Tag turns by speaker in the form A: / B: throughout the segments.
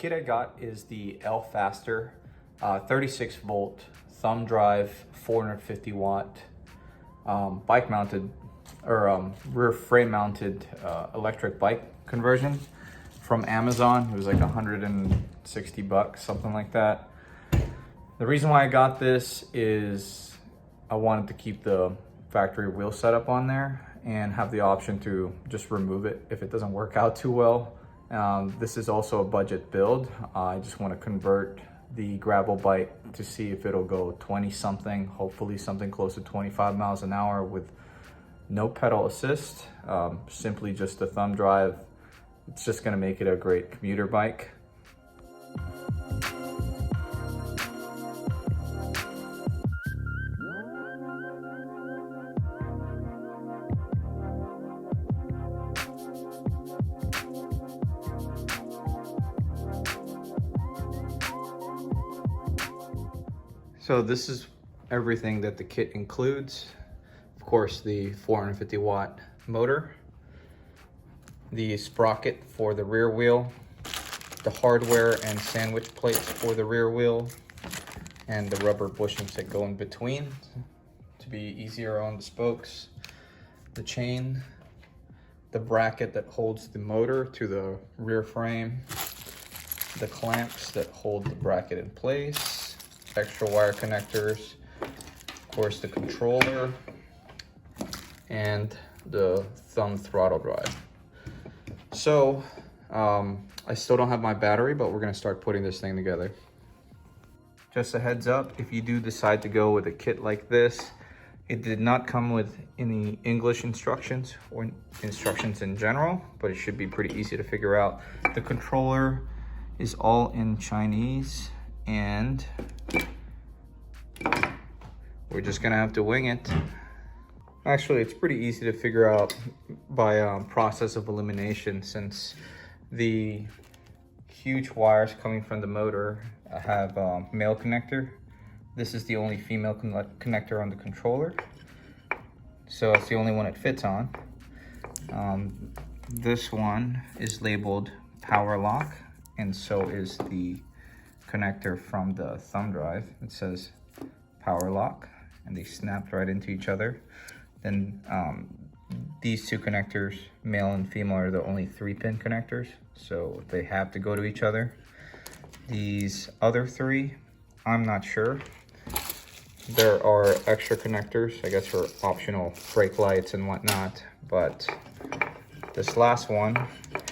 A: kit I got is the L-Faster 36 volt thumb drive 450 watt bike mounted or rear frame mounted electric bike conversion from Amazon. It was like 160 bucks, something like that. The reason why I got this is I wanted to keep the factory wheel setup on there and have the option to just remove it if it doesn't work out too well. This is also a budget build. I just want to convert the gravel bike to see if it'll go 20 something, hopefully something close to 25 miles an hour with no pedal assist, simply just a thumb drive. It's just gonna make it a great commuter bike. So this is everything that the kit includes. Of course, the 450 watt motor, the sprocket for the rear wheel, the hardware and sandwich plates for the rear wheel, and the rubber bushings that go in between to be easier on the spokes, the chain, the bracket that holds the motor to the rear frame, the clamps that hold the bracket in place, extra wire connectors, of course the controller, and the thumb throttle drive. So I still don't have my battery, but we're gonna start putting this thing together. Just a heads up, if you do decide to go with a kit like this, it did not come with any English instructions or instructions in general, but it should be pretty easy to figure out. The controller is all in Chinese, and we're just gonna have to wing it. Actually, it's pretty easy to figure out by process of elimination, since the huge wires coming from the motor have a male connector. This is the only female connector on the controller, so it's the only one it fits on. This one is labeled power lock, and so is the connector from the thumb drive. It says power lock, and they snapped right into each other. Then these two connectors, male and female, are the only 3-pin connectors, so they have to go to each other. These other 3, I'm not sure. There are extra connectors, I guess, for optional brake lights and whatnot, but this last one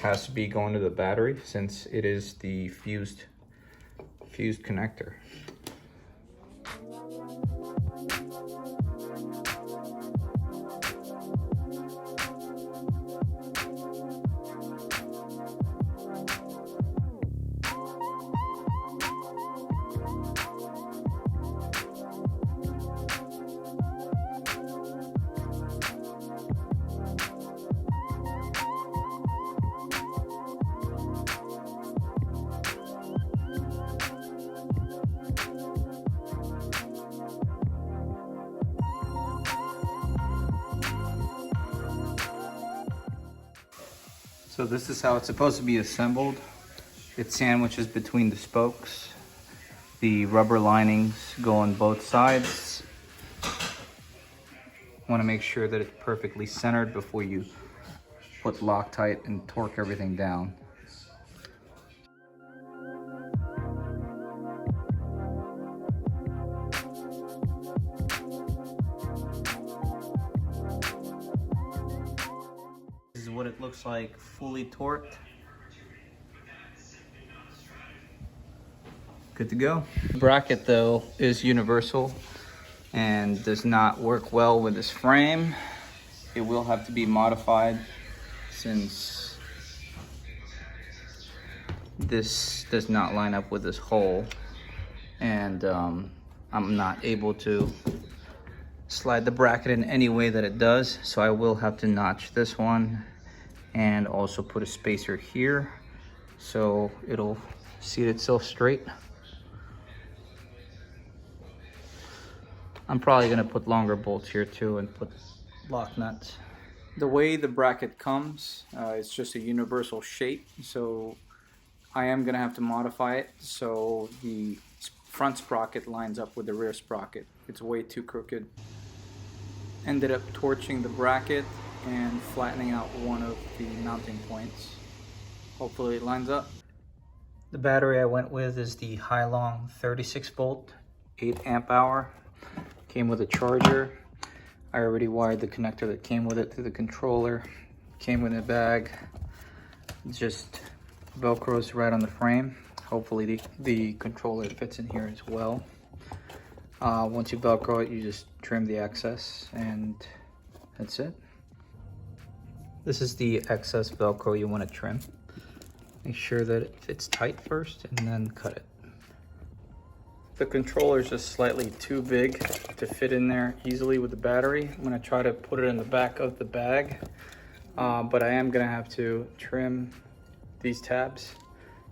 A: has to be going to the battery since it is the fused connector. So this is how it's supposed to be assembled. It sandwiches between the spokes. The rubber linings go on both sides. Want to make sure that it's perfectly centered before you put Loctite and torque everything down. This is what it looks like fully torqued. Good to go. The bracket though is universal and does not work well with this frame. It will have to be modified since this does not line up with this hole, and I'm not able to slide the bracket in any way that it does, so I will have to notch this one and also put a spacer here so it'll seat itself straight. I'm probably gonna put longer bolts here too and put lock nuts. The way the bracket comes, it's just a universal shape, so
B: I am gonna have to modify it so the front sprocket lines up with the rear sprocket. It's way too crooked. Ended up torching the bracket and flattening out one of the mounting points. Hopefully it lines up. The battery I went with is the Hylong 36 volt, 8 amp hour. Came with a charger. I already wired the connector that came with it to the controller. Came with a bag. Just Velcros right on the frame. Hopefully the controller fits in here as well. Once you Velcro it, you just trim the excess and that's it. This is the excess Velcro you want to trim. Make sure that it fits tight first and then cut it. The controller is just slightly too big to fit in there easily with the battery. I'm going to try to put it in the back of the bag, but I am going to have to trim these tabs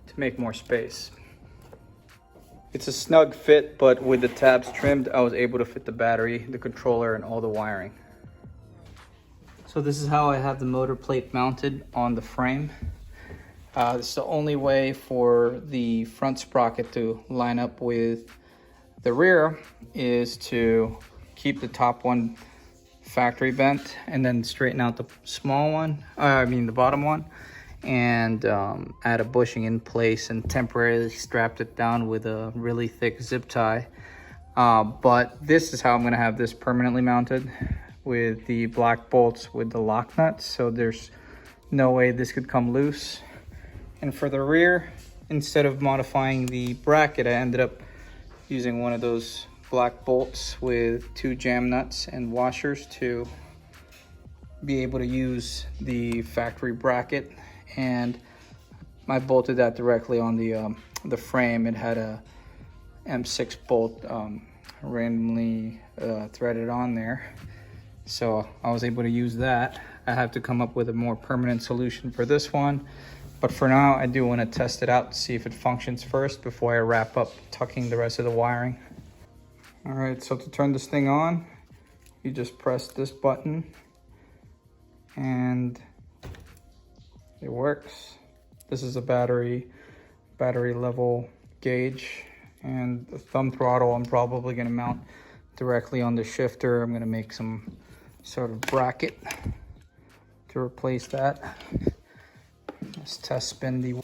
B: to make more space. It's a snug fit, but with the tabs trimmed, I was able to fit the battery, the controller, and all the wiring. So this is how I have the motor plate mounted on the frame. This is the only way for the front sprocket to line up with the rear is to keep the top one factory bent and then straighten out the small one, the bottom one, and add a bushing in place and temporarily strapped it down with a really thick zip tie. But this is how I'm gonna have this permanently mounted with the black bolts with the lock nuts. So there's no way this could come loose. And for the rear, instead of modifying the bracket, I ended up using one of those black bolts with 2 jam nuts and washers to be able to use the factory bracket. And I bolted that directly on the frame. It had a M6 bolt randomly threaded on there. So I was able to use that. I have to come up with a more permanent solution for this one. But for now, I do want to test it out to see if it functions first before I wrap up tucking the rest of the wiring. All right, so to turn this thing on, you just press this button and it works. This is a battery level gauge, and the thumb throttle I'm probably going to mount directly on the shifter. I'm going to make some sort of bracket to replace that. Let's test spin the...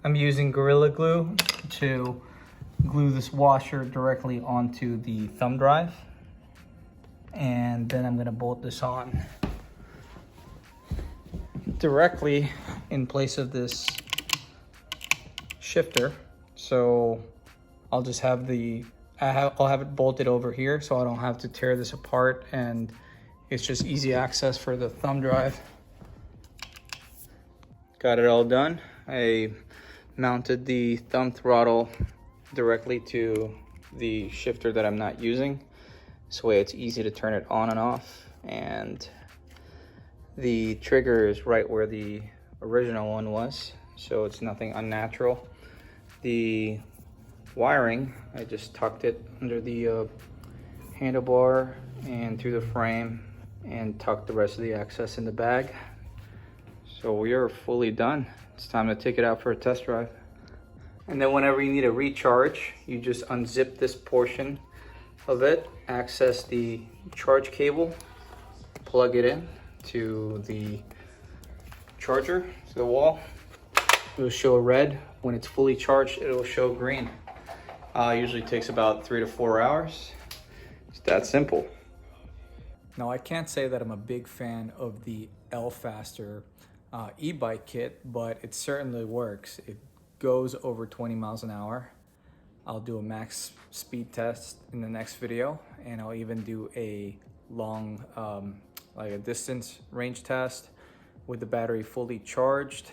B: I'm using Gorilla Glue to glue this washer directly onto the thumb drive. And then I'm gonna bolt this on directly in place of this shifter. So I'll just have I'll have it bolted over here so I don't have to tear this apart, and it's just easy access for the thumb drive. Got it all done. I mounted the thumb throttle directly to the shifter that I'm not using. This way it's easy to turn it on and off, and the trigger is right where the original one was, so it's nothing unnatural. The wiring, I just tucked it under the handlebar and through the frame and tucked the rest of the excess in the bag. So we are fully done. It's time to take it out for a test drive. And then whenever you need a recharge, you just unzip this portion of it, access the charge cable, plug it in to the charger, to the wall. It'll show red. When it's fully charged, it'll show green. Usually takes about 3 to 4 hours. It's that simple. Now, I can't say that I'm a big fan of the Elfaster e-bike kit, but it certainly works. It goes over 20 miles an hour. I'll do a max speed test in the next video, and I'll even do a long, like a distance range test with the battery fully charged.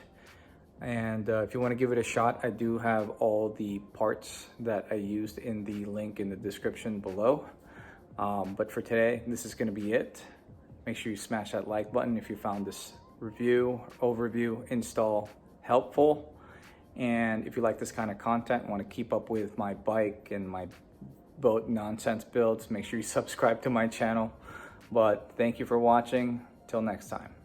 B: And if you want to give it a shot, I do have all the parts that I used in the link in the description below. But for today, this is going to be it. Make sure you smash that like button if you found this review, overview, install helpful. And if you like this kind of content, want to keep up with my bike and my boat nonsense builds, make sure you subscribe to my channel. But thank you for watching. Till next time.